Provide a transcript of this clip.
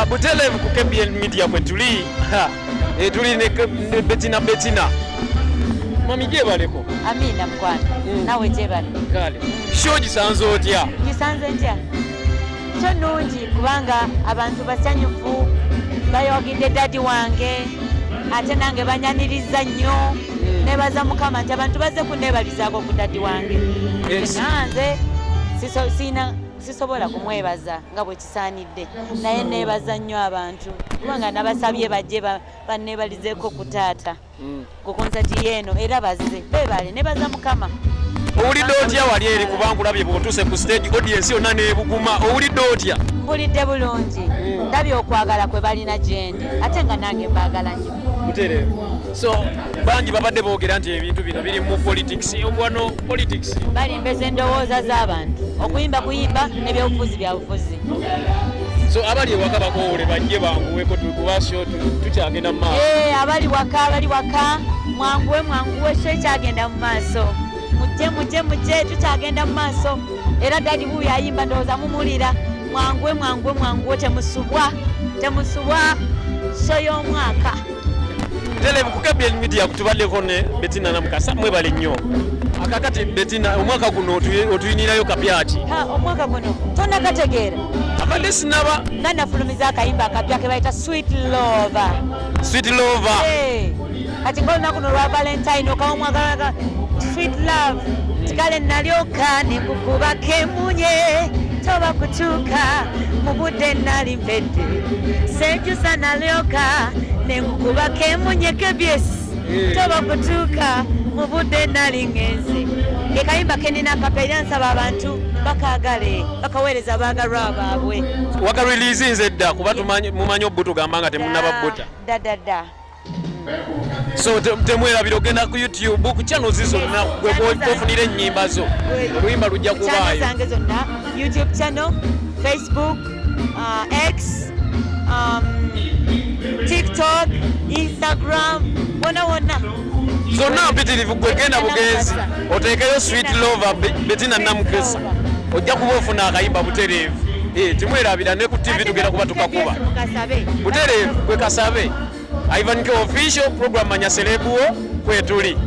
Butereevu ku KBN Media kwe tuli. Tuli ne Bettina. Mami gyebaleko. Amina mukwana. Nawe gyebale. Kale. Show gisanze otya? Gisanze ntya? Kyo nnungi kubanga abantu basanyufu bayogedde dadi wange ate nange banyaniriza nnyo. Nebaza Mukama nti abantu bazze kunneebalizaako ku dadi wange. Nanze sisobola kumwebaza nga bwe kisaanidde naye neebaza nnyo abantu kubanga nabasabye bajje banneebalizeeko ku taata ku konsati yeeno era bazze beebale nebaza Mukama. Owulidde otya wali eri kubanga olabye bw'otuuse ku stage audience yonna n'ebuguma owulidde otya? Mpulidde bulungi ndabye okwagala kwe balina gyendi ate nga nange mbaagala nnyo. Butereevu. So bangi babadde boogera nti ebintu bino biri mu politics. Wano politics balimbeza endowooza z'abantu okuyimba kuyimba n'ebyobufuzi bya bufuzi. So abali ewaka bakoowole bajje banguweko tukubasho tukyagenda mu maaso. Abali waka mwanguwe sho ekyagenda mu maaso. Mujje tukyagenda mu maaso era dadi buuyo ayimba ndowooza mumulira. Mwanguwe temusubwa sho y'omwaka. Butereevu ku KBN Media kutubaddeko ne Bettina Namukasa mwebale nnyo. Akakati Bettina omwaka guno otuyinirayo kapya ki? Omwaka guno tonakategeera. Abadde sinaba. Nga nafulumiza akayimba akapya ke bayita Sweet Lover. Sweet Lover. Kati ng'olunaku luno lwa Valentine okawa omwagala Sweet Love. Tikale nalyoka nekukubako emunye toba kutuuka mu budde nali mpedde sejusa nalyoka nekukubako emunye kebyesi toba kutuuka mu budde nali ngenze. Ekayimba kenina kapya nsaba abantu bakagale bakaweereza baagalwa baabwe. Wakarelease dda kuba mumanyi obbo tugamba nga temunaba bbuta. Da. So temwerabira ogenda ku YouTube ku channel zonna kwefunira ennyimba zo. Oluyimba lujja kubaayo. Channel zange zonna YouTube channel, Facebook, X, TikTok, Instagram, wonna. Zonna mpitirivu gwegenda bugenzi oteekeyo Sweet Lover Bettina Namukasa ojja kuba ofuna akayimba butereevu. Timwerabira ne ku TV tugenda kuba tukakuba. Butereevu gwe kasabe. Ivan K official program manya Selebuo kwetuli.